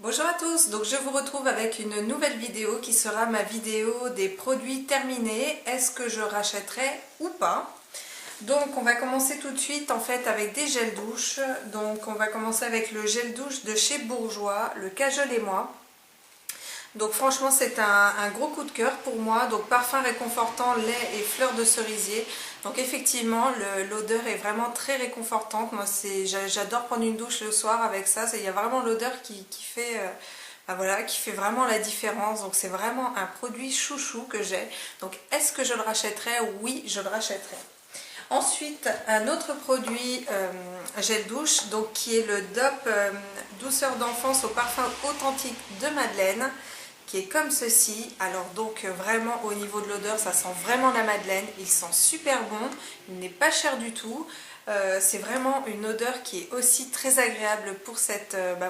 Bonjour à tous, donc je vous retrouve avec une nouvelle vidéo qui sera ma vidéo des produits terminés. Est-ce que je rachèterai ou pas? Donc on va commencer tout de suite en fait avec des gels douche. Donc on va commencer avec le gel douche de chez Bourjois, le Cajol et moi. Donc franchement c'est un gros coup de cœur pour moi. Donc parfum réconfortant, lait et fleurs de cerisier. Donc effectivement l'odeur est vraiment très réconfortante. Moi j'adore prendre une douche le soir avec ça. Il y a vraiment l'odeur qui fait... ben voilà, qui fait vraiment la différence. Donc c'est vraiment un produit chouchou que j'ai. Donc est-ce que je le rachèterai? Oui, je le rachèterai. Ensuite, un autre produit gel douche, donc qui est le DOP douceur d'enfance au parfum authentique de Madeleine, qui est comme ceci. Alors donc vraiment au niveau de l'odeur, ça sent vraiment la Madeleine. Il sent super bon, il n'est pas cher du tout. C'est vraiment une odeur qui est aussi très agréable pour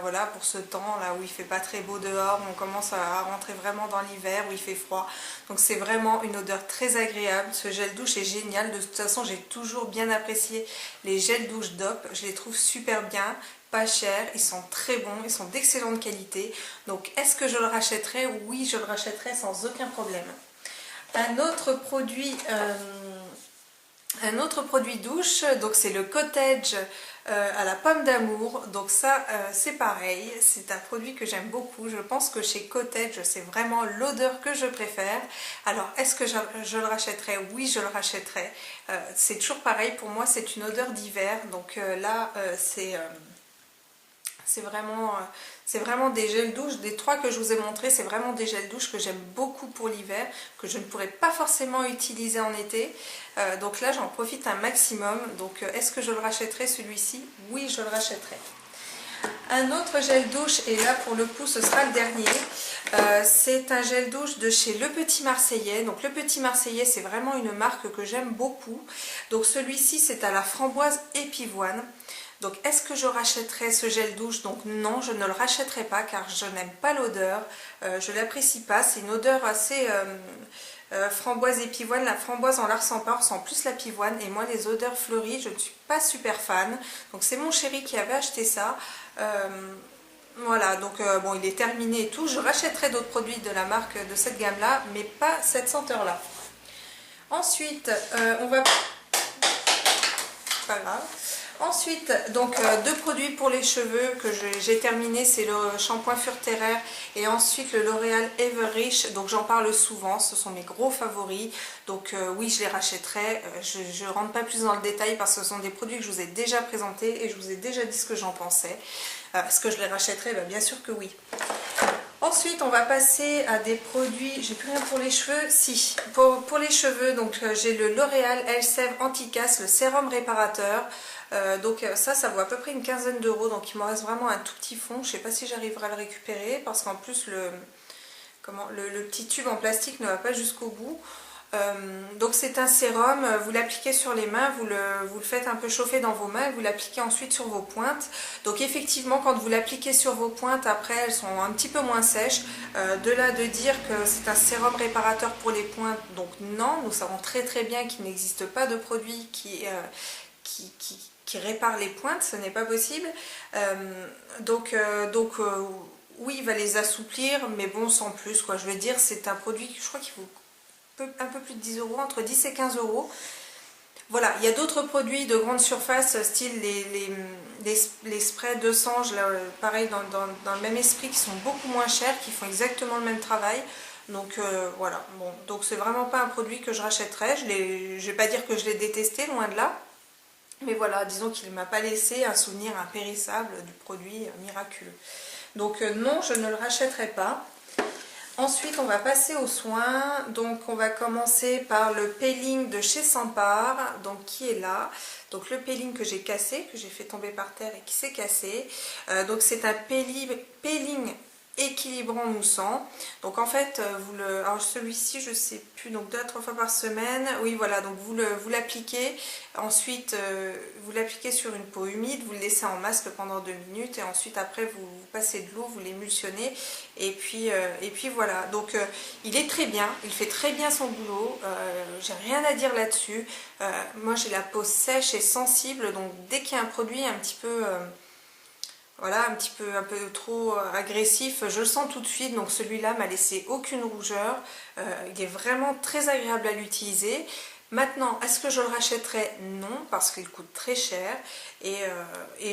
voilà, pour ce temps là où il fait pas très beau dehors, on commence à rentrer vraiment dans l'hiver où il fait froid. Donc c'est vraiment une odeur très agréable. Ce gel douche est génial. De toute façon, j'ai toujours bien apprécié les gels douche DOP. Je les trouve super bien, pas chers, ils sont très bons, ils sont d'excellente qualité. Donc est-ce que je le rachèterai? Oui, je le rachèterai sans aucun problème. Un autre produit douche, donc c'est le Cottage à la pomme d'amour. Donc ça c'est pareil, c'est un produit que j'aime beaucoup. Je pense que chez Cottage c'est vraiment l'odeur que je préfère. Alors est-ce que je le rachèterai? Oui, je le rachèterai. C'est toujours pareil, pour moi c'est une odeur d'hiver. Donc là c'est vraiment des gels douche, des trois que je vous ai montrés, c'est vraiment des gels douche que j'aime beaucoup pour l'hiver, que je ne pourrais pas forcément utiliser en été. Donc là j'en profite un maximum. Donc est-ce que je le rachèterai celui-ci? Oui, je le rachèterai. Un autre gel douche, et là pour le coup ce sera le dernier, c'est un gel douche de chez Le Petit Marseillais. Donc Le Petit Marseillais c'est vraiment une marque que j'aime beaucoup. Donc celui-ci c'est à la framboise et pivoine. Donc est-ce que je rachèterai ce gel douche? Donc non, je ne le rachèterai pas car je n'aime pas l'odeur, je l'apprécie pas. C'est une odeur assez framboise et pivoine. La framboise on la ressent pas, on ressent plus la pivoine. Et moi les odeurs fleuries, je ne suis pas super fan. Donc c'est mon chéri qui avait acheté ça. Voilà, donc bon, il est terminé et tout. Je rachèterai d'autres produits de la marque de cette gamme là, mais pas cette senteur là. Ensuite, on va... Pas grave. Ensuite, donc deux produits pour les cheveux que j'ai terminé, c'est le shampoing Furteraire et ensuite le L'Oréal Everreach. Donc j'en parle souvent, ce sont mes gros favoris. Donc oui, je les rachèterai. Je ne rentre pas plus dans le détail parce que ce sont des produits que je vous ai déjà présentés et je vous ai déjà dit ce que j'en pensais. Est-ce que je les rachèterai? Bien sûr que oui. Ensuite, on va passer à des produits, j'ai plus rien pour les cheveux, si, pour les cheveux, donc j'ai le L'Oréal Elseve Anti-Casse, le sérum réparateur. Donc ça vaut à peu près une quinzaine d'euros, donc il me reste vraiment un tout petit fond. Je ne sais pas si j'arriverai à le récupérer parce qu'en plus le petit tube en plastique ne va pas jusqu'au bout. Donc c'est un sérum, vous l'appliquez sur les mains, vous le faites un peu chauffer dans vos mains et vous l'appliquez ensuite sur vos pointes. Donc effectivement quand vous l'appliquez sur vos pointes, après elles sont un petit peu moins sèches. De là de dire que c'est un sérum réparateur pour les pointes, donc non, nous savons très très bien qu'il n'existe pas de produit qui répare les pointes, ce n'est pas possible. Oui, il va les assouplir, mais bon, sans plus, quoi. Je veux dire, c'est un produit, je crois qu'il vaut un peu plus de 10 euros, entre 10 et 15 euros. Voilà, il y a d'autres produits de grande surface, style les sprays de sange, là, pareil, dans le même esprit, qui sont beaucoup moins chers, qui font exactement le même travail. Donc voilà, bon, donc c'est vraiment pas un produit que je rachèterais. Je vais pas dire que je l'ai détesté, loin de là. Mais voilà, disons qu'il ne m'a pas laissé un souvenir impérissable du produit miraculeux. Donc non, je ne le rachèterai pas. Ensuite, on va passer aux soins. Donc on va commencer par le peeling de chez Sampar, donc qui est là. Donc le peeling que j'ai cassé, que j'ai fait tomber par terre et qui s'est cassé. Donc c'est un peeling équilibrant moussant. Donc en fait alors celui-ci je sais plus, donc 2 à 3 fois par semaine, oui voilà, donc vous l'appliquez, ensuite vous l'appliquez sur une peau humide, vous le laissez en masque pendant 2 minutes et ensuite après vous passez de l'eau, vous l'émulsionnez et puis voilà. Donc il est très bien, il fait très bien son boulot, j'ai rien à dire là-dessus. Moi j'ai la peau sèche et sensible, donc dès qu'il y a un produit un petit peu voilà, un peu trop agressif, je le sens tout de suite. Donc celui-là m'a laissé aucune rougeur, il est vraiment très agréable à l'utiliser. Maintenant, est-ce que je le rachèterai? Non, parce qu'il coûte très cher et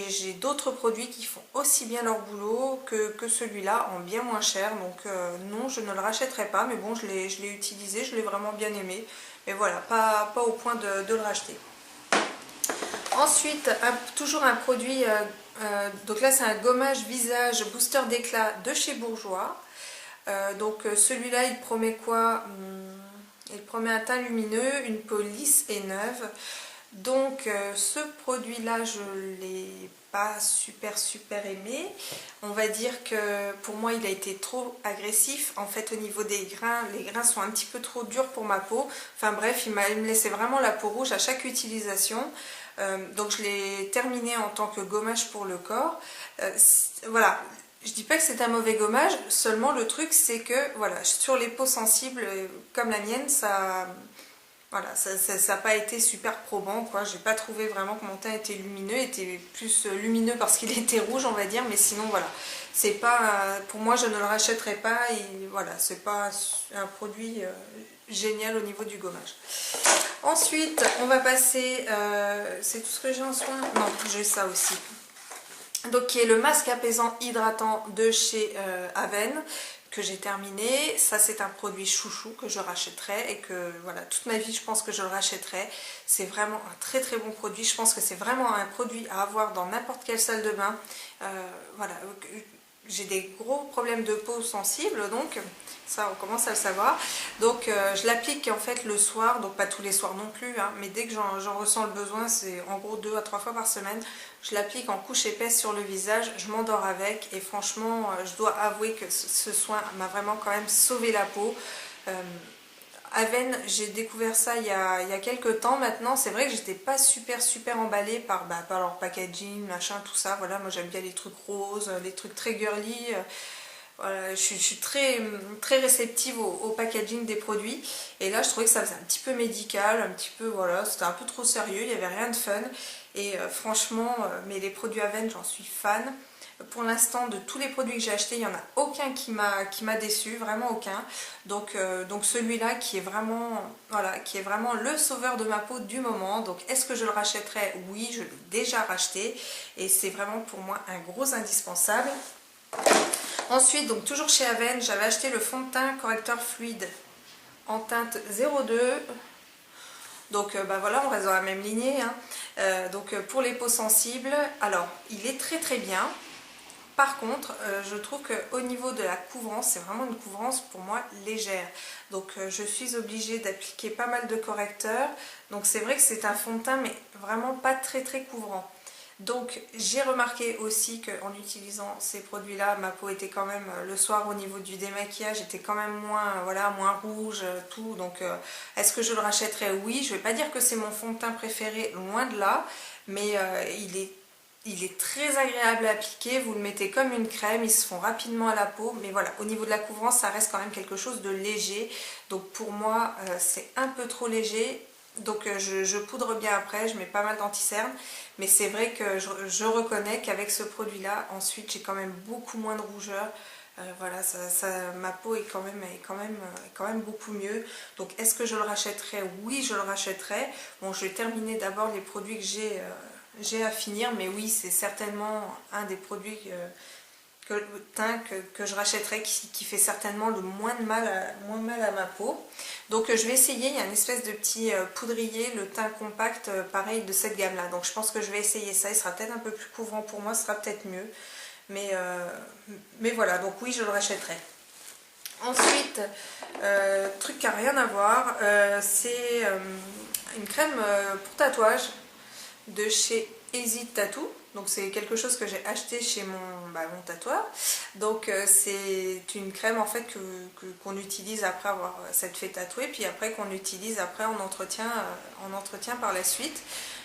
j'ai d'autres produits qui font aussi bien leur boulot que celui-là en bien moins cher. Donc non, je ne le rachèterai pas, mais bon, je l'ai utilisé, je l'ai vraiment bien aimé. Mais voilà, pas au point de le racheter. Ensuite, toujours un produit, donc là c'est un gommage visage booster d'éclat de chez Bourjois. Donc celui-là il promet quoi? Il promet un teint lumineux, une peau lisse et neuve. Donc ce produit là je ne l'ai pas super aimé. On va dire que pour moi il a été trop agressif. En fait au niveau des grains, les grains sont un petit peu trop durs pour ma peau. Enfin bref, il me laissait vraiment la peau rouge à chaque utilisation. Donc je l'ai terminé en tant que gommage pour le corps. Voilà, je dis pas que c'est un mauvais gommage, seulement le truc c'est que voilà, sur les peaux sensibles comme la mienne, ça voilà, ça n'a pas été super probant, quoi. J'ai pas trouvé vraiment que mon teint était lumineux, était plus lumineux parce qu'il était rouge, on va dire, mais sinon voilà, c'est pas, pour moi je ne le rachèterai pas et voilà, c'est pas un produit génial au niveau du gommage. Ensuite, on va passer, c'est tout ce que j'ai en soin? Non, j'ai ça aussi. Donc qui est le masque apaisant hydratant de chez Aven, que j'ai terminé. Ça c'est un produit chouchou que je rachèterai et que voilà, toute ma vie je pense que je le rachèterai. C'est vraiment un très bon produit. Je pense que c'est vraiment un produit à avoir dans n'importe quelle salle de bain. Voilà, j'ai des gros problèmes de peau sensible, donc ça on commence à le savoir. Donc je l'applique en fait le soir, donc pas tous les soirs non plus, hein, mais dès que j'en ressens le besoin, c'est en gros 2 à 3 fois par semaine. Je l'applique en couche épaisse sur le visage, je m'endors avec et franchement je dois avouer que ce soin m'a vraiment quand même sauvé la peau. Aven, j'ai découvert ça il y a quelques temps maintenant. C'est vrai que j'étais pas super emballée par leur packaging, machin, tout ça. Voilà, moi j'aime bien les trucs roses, les trucs très girly. Voilà, je suis très réceptive au packaging des produits. Et là, je trouvais que ça faisait un petit peu médical, un petit peu, voilà, c'était un peu trop sérieux, il n'y avait rien de fun. Et franchement, mais les produits Aven, j'en suis fan. Pour l'instant, de tous les produits que j'ai achetés, il n'y en a aucun qui m'a déçu, vraiment aucun. Donc celui-là qui est vraiment, voilà, qui est vraiment le sauveur de ma peau du moment. Donc est-ce que je le rachèterai? Oui, je l'ai déjà racheté et c'est vraiment pour moi un gros indispensable. Ensuite, donc toujours chez Aven, j'avais acheté le fond de teint correcteur fluide en teinte 02. Donc voilà, on reste dans la même lignée, hein. Donc pour les peaux sensibles, alors il est très bien. Par contre, je trouve qu'au niveau de la couvrance, c'est vraiment une couvrance pour moi légère. Donc je suis obligée d'appliquer pas mal de correcteurs. Donc c'est vrai que c'est un fond de teint, mais vraiment pas très couvrant. Donc j'ai remarqué aussi qu'en utilisant ces produits-là, ma peau était quand même, le soir au niveau du démaquillage, était quand même moins, voilà, moins rouge, tout. Donc est-ce que je le rachèterai? Oui, je ne vais pas dire que c'est mon fond de teint préféré, loin de là, mais il est très agréable à appliquer, vous le mettez comme une crème, il se fond rapidement à la peau, mais voilà, au niveau de la couvrance, ça reste quand même quelque chose de léger. Donc pour moi, c'est un peu trop léger. Donc je poudre bien après, je mets pas mal d'anti-cerne, mais c'est vrai que je reconnais qu'avec ce produit-là, ensuite j'ai quand même beaucoup moins de rougeur. Voilà, ma peau est quand même beaucoup mieux. Donc est-ce que je le rachèterai? Oui, je le rachèterai. Bon, je vais terminer d'abord les produits que j'ai à finir, mais oui, c'est certainement un des produits que je rachèterai qui fait certainement le moins mal à ma peau. Donc je vais essayer, il y a une espèce de petit poudrier, le teint compact, pareil de cette gamme là. Donc je pense que je vais essayer ça, il sera peut-être un peu plus couvrant pour moi, ce sera peut-être mieux. Mais voilà, donc oui, je le rachèterai. Ensuite, truc qui n'a rien à voir, c'est une crème pour tatouage de chez Easy Tattoo. Donc c'est quelque chose que j'ai acheté chez mon tatoueur. Donc c'est une crème en fait qu'on utilise après avoir s'être fait tatouer, puis après qu'on utilise après en entretien par la suite.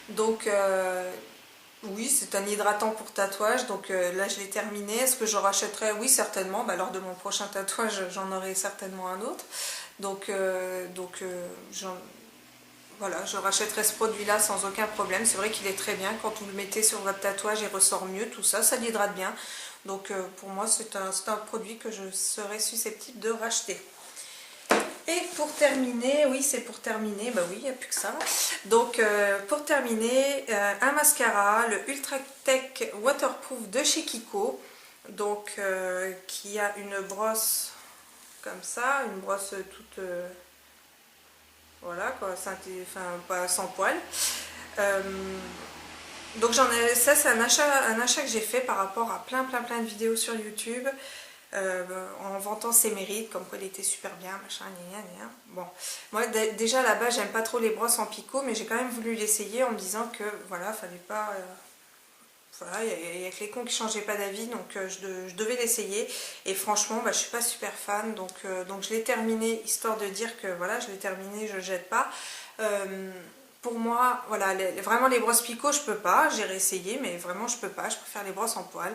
Donc oui, c'est un hydratant pour tatouage. Donc là je l'ai terminé. Est-ce que je rachèterai? Oui, certainement. Lors de mon prochain tatouage, j'en aurai certainement un autre. Donc voilà, je rachèterai ce produit-là sans aucun problème. C'est vrai qu'il est très bien. Quand vous le mettez sur votre tatouage, il ressort mieux, tout ça. Ça l'hydrate bien. Donc pour moi, c'est un produit que je serais susceptible de racheter. Et pour terminer, oui c'est pour terminer, bah oui il n'y a plus que ça. Donc pour terminer, un mascara, le Ultra Tech Waterproof de chez Kiko. Donc qui a une brosse comme ça, une brosse toute... voilà quoi, enfin pas sans poil. Donc ça c'est un achat que j'ai fait par rapport à plein de vidéos sur YouTube. En vantant ses mérites, comme quoi il était super bien, machin, gna. Bon, moi déjà là-bas j'aime pas trop les brosses en picot, mais j'ai quand même voulu l'essayer en me disant que voilà, fallait pas... voilà, il y a que les cons qui changeaient pas d'avis, donc je devais l'essayer. Et franchement, bah, je suis pas super fan, donc je l'ai terminé, histoire de dire que voilà, je l'ai terminé, je jette pas. Pour moi, voilà, vraiment les brosses picot, je peux pas, j'ai réessayé, mais vraiment je peux pas, je préfère les brosses en poil.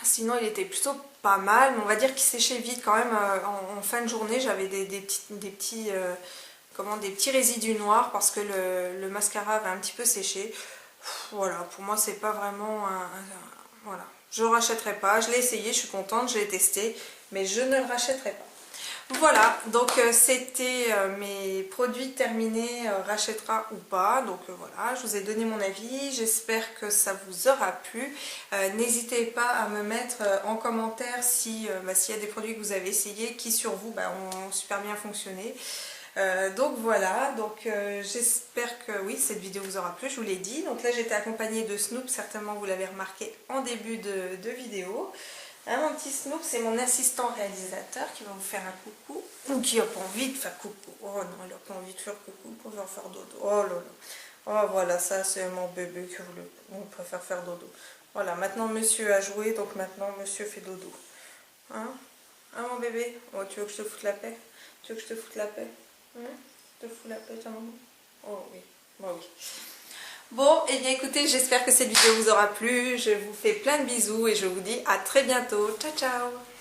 Sinon il était plutôt pas mal, mais on va dire qu'il séchait vite quand même. En fin de journée j'avais des petits résidus noirs parce que le mascara avait un petit peu séché. Voilà, pour moi c'est pas vraiment voilà, je ne rachèterai pas, je l'ai essayé, je suis contente, je l'ai testé, mais je ne le rachèterai pas. Voilà, donc c'était mes produits terminés, rachètera ou pas. Donc voilà, je vous ai donné mon avis, j'espère que ça vous aura plu. N'hésitez pas à me mettre en commentaire s'il y a des produits que vous avez essayés qui sur vous ont super bien fonctionné. Donc voilà, donc j'espère que oui, cette vidéo vous aura plu, je vous l'ai dit. Donc là j'étais accompagnée de Snoop, certainement vous l'avez remarqué en début de vidéo. Hein, mon petit Snoop, c'est mon assistant réalisateur qui va vous faire un coucou. Ou qui n'a pas envie de faire coucou. Oh non, il n'a pas envie de faire coucou pour faire dodo. Oh là là. Oh voilà, ça c'est mon bébé qui préfère faire dodo. Voilà, maintenant monsieur a joué, donc maintenant monsieur fait dodo. Hein, hein mon bébé? Oh, tu veux que je te foute la paix? Tu veux que je te foute la paix? Hein? Je te fous la paix, ta maman? Oh oui, bah oui. Bon, et bien écoutez, j'espère que cette vidéo vous aura plu. Je vous fais plein de bisous et je vous dis à très bientôt. Ciao, ciao!